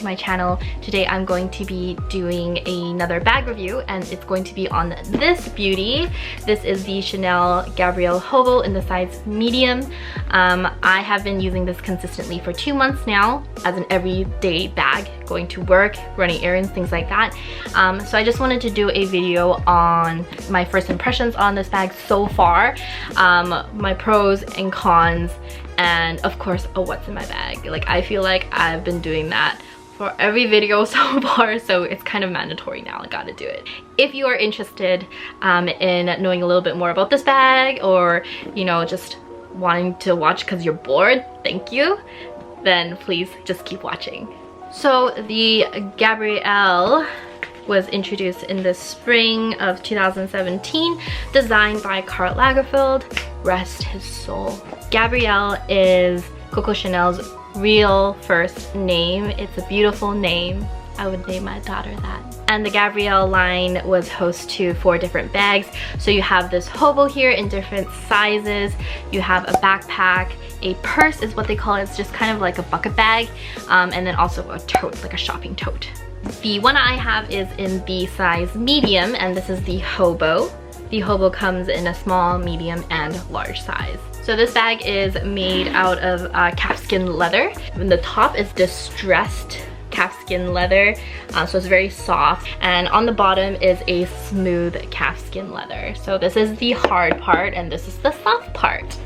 my channel. Today I'm going to be doing another bag review, and it's going to be on this beauty. This is the Chanel Gabrielle Hobo in the size medium. I have been using this consistently for 2 months now as an everyday bag, going to work, running errands, things like that. So I just wanted to do a video on my first impressions on this bag so far, my pros and cons, and of course a what's in my bag. Like, I feel like I've been doing that for every video so far, so it's kind of mandatory now. I gotta do it. If you are interested in knowing a little bit more about this bag, or you know, just wanting to watch because you're bored, thank you, then please just keep watching. So the Gabrielle was introduced in the spring of 2017, designed by Karl Lagerfeld, rest his soul. Gabrielle is Coco Chanel's real first name. It's a beautiful name. I would name my daughter that. And the Gabrielle line was host to 4 different bags. So you have this hobo here in different sizes. You have a backpack, a purse is what they call it. It's just kind of like a bucket bag. And then also a tote, like a shopping tote. The one I have is in the size medium, and this is the Hobo. The Hobo comes in a small, medium, and large size. So this bag is made out of calfskin leather. And the top is distressed calfskin leather, so it's very soft. And on the bottom is a smooth calfskin leather. So this is the hard part, and this is the soft part.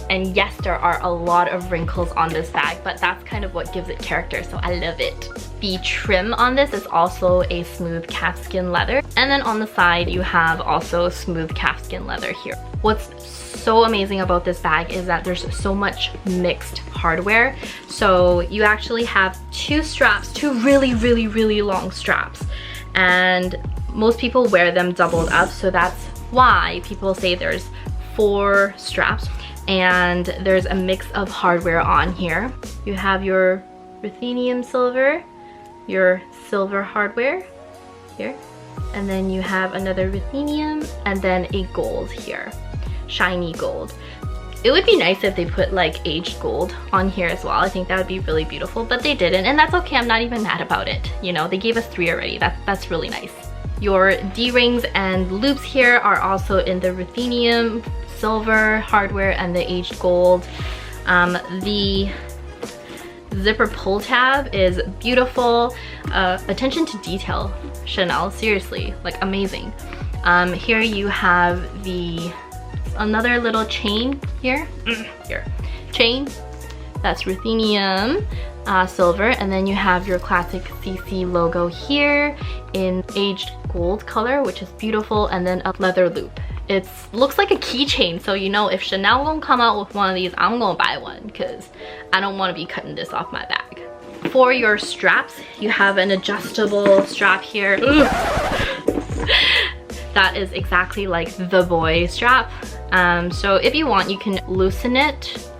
And yes, there are a lot of wrinkles on this bag, but that's kind of what gives it character, so I love it. The trim on this is also a smooth calfskin leather. And then on the side, you have also smooth calfskin leather here. What's so amazing about this bag is that there's so much mixed hardware. So you actually have 2 straps, 2 really long straps. And most people wear them doubled up, so that's why people say there's 4 straps. And there's a mix of hardware on here. You have your ruthenium silver, your silver hardware here, and then you have another ruthenium, and then a gold here, shiny gold. It would be nice if they put like aged gold on here as well. I think that would be really beautiful, but they didn't, and that's okay. I'm not even mad about it. You know, they gave us 3 already. That's really nice. Your D-rings and loops here are also in the ruthenium silver hardware and the aged gold. The zipper pull tab is beautiful. Attention to detail, Chanel, seriously, like amazing. Here you have another little chain here, chain, that's ruthenium silver, and then you have your classic CC logo here in aged gold color, which is beautiful, and then a leather loop. It looks like a keychain, so you know, if Chanel gonna come out with one of these, I'm gonna buy one because I don't want to be cutting this off my bag. For your straps, you have an adjustable strap here. That is exactly like the boy strap. So if you want, you can loosen it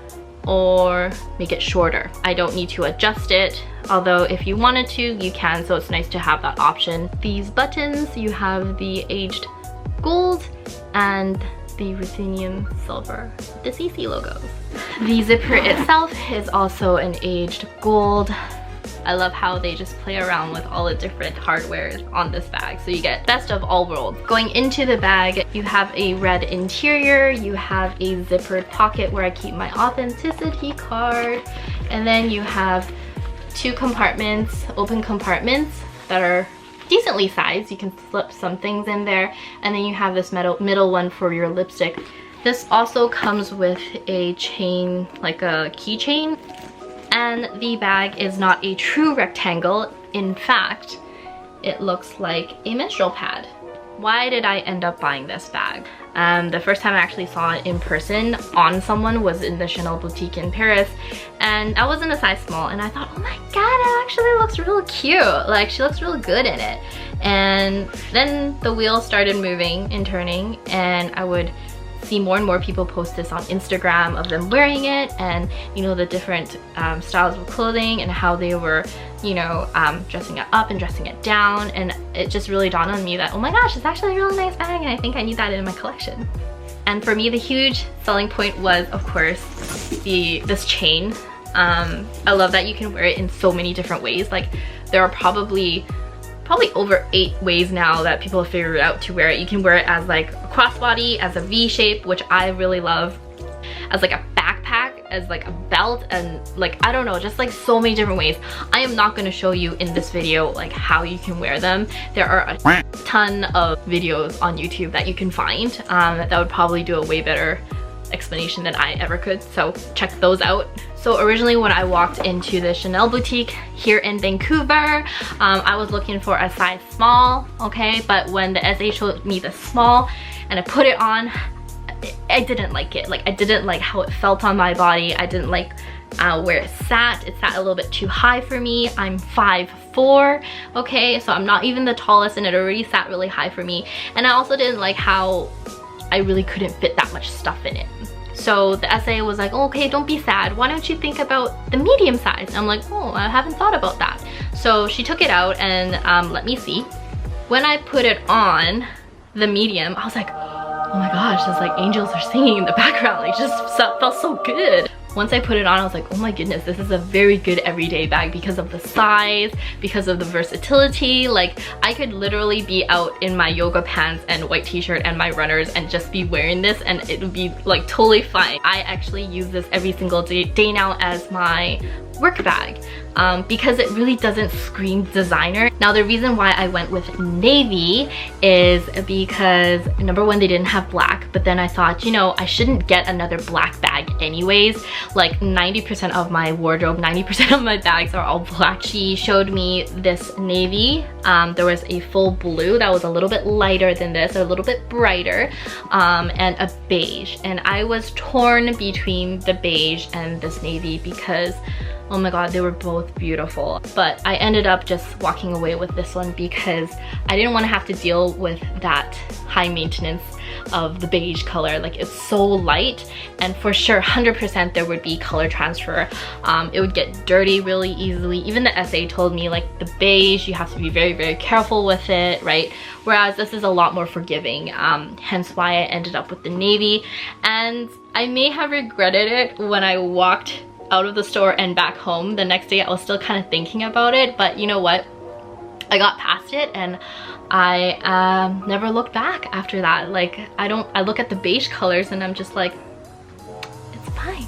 or make it shorter. I don't need to adjust it, although if you wanted to, you can, so it's nice to have that option. These buttons, you have the aged gold and the ruthenium silver, the CC logos. The zipper itself is also an aged gold. I love how they just play around with all the different hardware on this bag, so you get best of all worlds. Going into the bag, you have a red interior, you have a zippered pocket where I keep my authenticity card, and then you have 2 compartments, open compartments that are decently sized. You can slip some things in there, and then you have this middle one for your lipstick. This also comes with a chain, like a keychain, and the bag is not a true rectangle. In fact, it looks like a menstrual pad. Why did I end up buying this bag? The first time I actually saw it in person on someone was in the Chanel boutique in Paris, and I was in a size small, and I thought, oh my god, it actually looks real cute. Like, she looks real good in it. And then the wheel started moving and turning, and I would see more and more people post this on Instagram of them wearing it, and you know, the different styles of clothing and how they were, you know, dressing it up and dressing it down, and it just really dawned on me that, oh my gosh, it's actually a really nice bag, and I think I need that in my collection. And for me, the huge selling point was, of course, this chain. I love that you can wear it in so many different ways. Like, there are probably over 8 ways now that people have figured out to wear it. You can wear it as like a crossbody, as a V shape, which I really love, as like a backpack, as like a belt, and like, I don't know, just like so many different ways. I am not going to show you in this video like how you can wear them. There are a ton of videos on YouTube that you can find that would probably do a way better explanation than I ever could, so check those out. So originally when I walked into the Chanel boutique here in Vancouver, I was looking for a size small, okay, but when the SA showed me the small and I put it on, I didn't like it. Like, I didn't like how it felt on my body. I didn't like where it sat. It sat a little bit too high for me. I'm 5'4", okay, so I'm not even the tallest, and it already sat really high for me. And I also didn't like how I really couldn't fit that much stuff in it. So the SA was like, oh, okay, don't be sad. Why don't you think about the medium size? And I'm like, oh, I haven't thought about that. So she took it out and let me see. When I put it on the medium, I was like, oh my gosh, it's like angels are singing in the background. Like, just felt so good. Once I put it on, I was like, oh my goodness, this is a very good everyday bag because of the size, because of the versatility. Like, I could literally be out in my yoga pants and white t-shirt and my runners and just be wearing this and it would be like totally fine. I actually use this every single day now as my work bag because it really doesn't scream designer. Now the reason why I went with navy is because number one, they didn't have black, but then I thought, you know, I shouldn't get another black bag anyways. Like 90% of my wardrobe, 90% of my bags are all black. She showed me this navy. There was a full blue that was a little bit lighter than this, a little bit brighter, and a beige. And I was torn between the beige and this navy because, oh my god, they were both beautiful. But I ended up just walking away with this one because I didn't want to have to deal with that high maintenance of the beige color. Like, it's so light, and for sure 100% there would be color transfer. It would get dirty really easily. Even the SA told me, like, the beige, you have to be very, very careful with it, right? Whereas this is a lot more forgiving, hence why I ended up with the navy. And I may have regretted it when I walked out of the store and back home. The next day I was still kind of thinking about it, but you know what? I got past it and I never looked back after that. Like, I look at the beige colors and I'm just like, it's fine.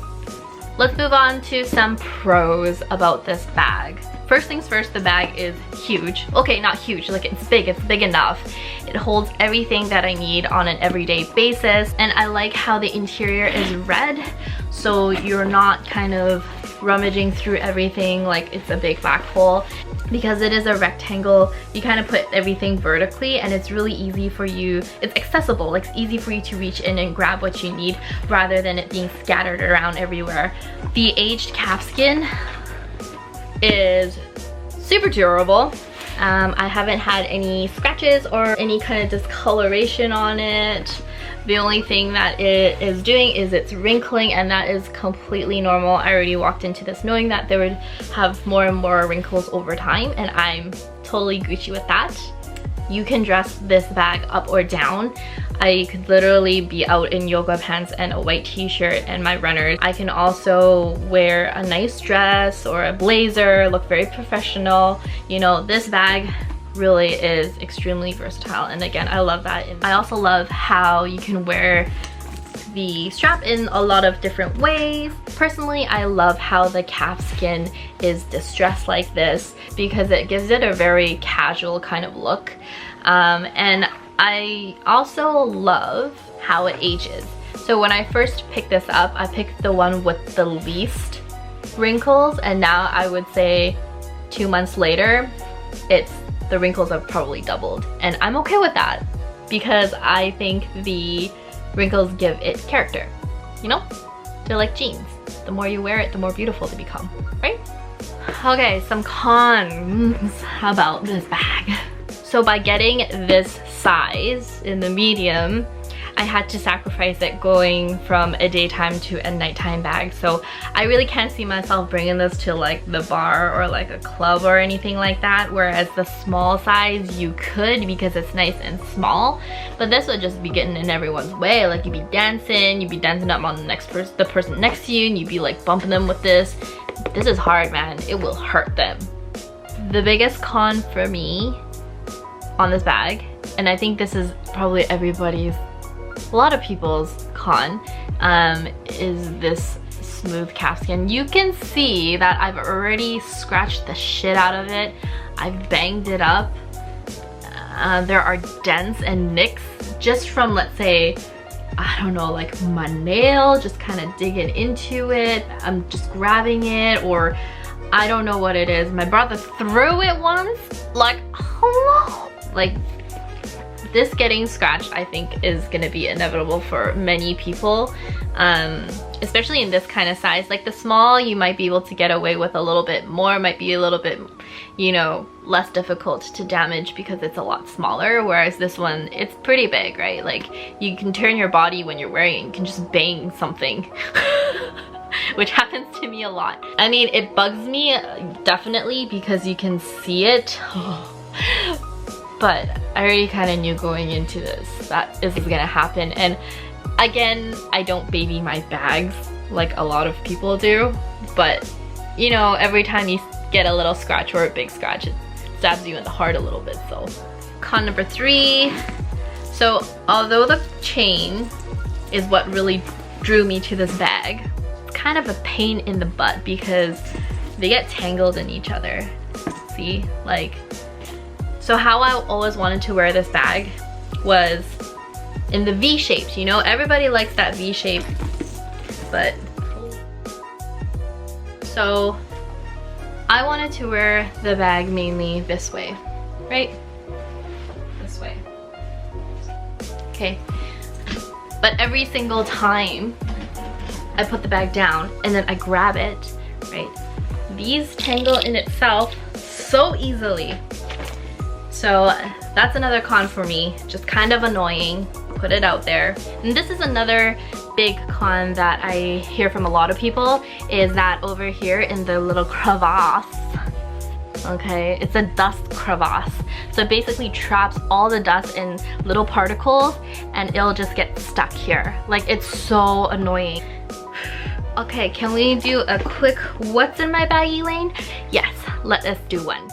Let's move on to some pros about this bag. First things first, the bag is huge. Okay, not huge, like it's big enough. It holds everything that I need on an everyday basis, and I like how the interior is red, so you're not kind of rummaging through everything like it's a big black hole. Because it is a rectangle, you kind of put everything vertically and it's really easy for you, it's accessible, like it's easy for you to reach in and grab what you need rather than it being scattered around everywhere. The aged calfskin is super durable. I haven't had any scratches or any kind of discoloration on it. The only thing that it is doing is it's wrinkling, and that is completely normal. I already walked into this knowing that they would have more and more wrinkles over time, and I'm totally Gucci with that. You can dress this bag up or down. I could literally be out in yoga pants and a white t-shirt and my runners. I can also wear a nice dress or a blazer, look very professional. You know, this bag really is extremely versatile, and again, I love that. And I also love how you can wear the strap in a lot of different ways. Personally, I love how the calfskin is distressed like this because it gives it a very casual kind of look. And I also love how it ages. So when I first picked this up, I picked the one with the least wrinkles, and now I would say 2 months later, the wrinkles have probably doubled. And I'm okay with that because I think the wrinkles give it character, you know? They're like jeans. The more you wear it, the more beautiful they become, right? Okay, some cons about this bag. So by getting this size in the medium, I had to sacrifice it going from a daytime to a nighttime bag. So I really can't see myself bringing this to like the bar or like a club or anything like that. Whereas the small size you could because it's nice and small. But this would just be getting in everyone's way. Like you'd be dancing up on the person next to you, and you'd be like bumping them with this. This is hard, man. It will hurt them. the biggest con for me on this bag, and I think this is probably everybody's, a lot of people's con, is this smooth calfskin. You can see that I've already scratched the shit out of it. I've banged it up. There are dents and nicks just from, let's say, I don't know, like my nail, just kind of digging into it. I'm just grabbing it, or I don't know what it is. My brother threw it once, like, hello. Like, this getting scratched, I think, is gonna be inevitable for many people, especially in this kind of size. Like the small, you might be able to get away with a little bit more, might be a little bit, you know, less difficult to damage because it's a lot smaller, whereas this one, it's pretty big, right? Like, you can turn your body when you're wearing it, you can just bang something. Which happens to me a lot. I mean, it bugs me definitely because you can see it. But I already kind of knew going into this that this is gonna happen. And again, I don't baby my bags like a lot of people do, but you know, every time you get a little scratch or a big scratch, it stabs you in the heart a little bit. So con number 3. So although the chain is what really drew me to this bag, it's kind of a pain in the butt because they get tangled in each other. See, like, so how I always wanted to wear this bag was in the V shapes, you know? Everybody likes that V shape, but so I wanted to wear the bag mainly this way, right? This way. Okay. But every single time I put the bag down and then I grab it, right? These tangle in itself so easily. So that's another con for me, just kind of annoying, put it out there. And this is another big con that I hear from a lot of people, is that over here in the little crevasse, okay, it's a dust crevasse. So it basically traps all the dust in little particles and it'll just get stuck here. Like, it's so annoying. Okay, can we do a quick what's in my baggy lane? Yes, let us do one.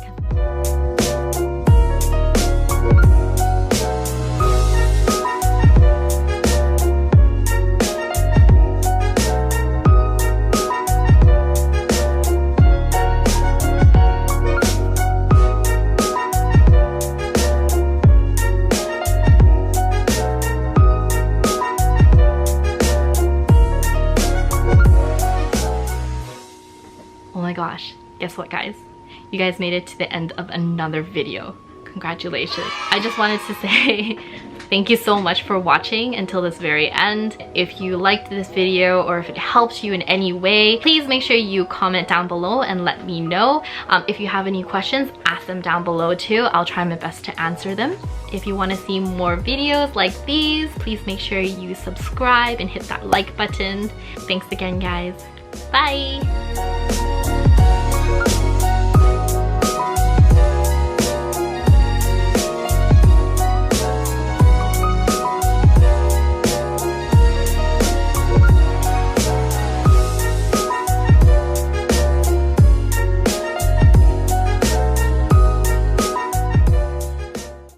Oh my gosh, guess what guys? You guys made it to the end of another video. Congratulations. I just wanted to say thank you so much for watching until this very end. If you liked this video or if it helps you in any way, please make sure you comment down below and let me know. If you have any questions, ask them down below too. I'll try my best to answer them. If you want to see more videos like these, please make sure you subscribe and hit that like button. Thanks again guys. Bye!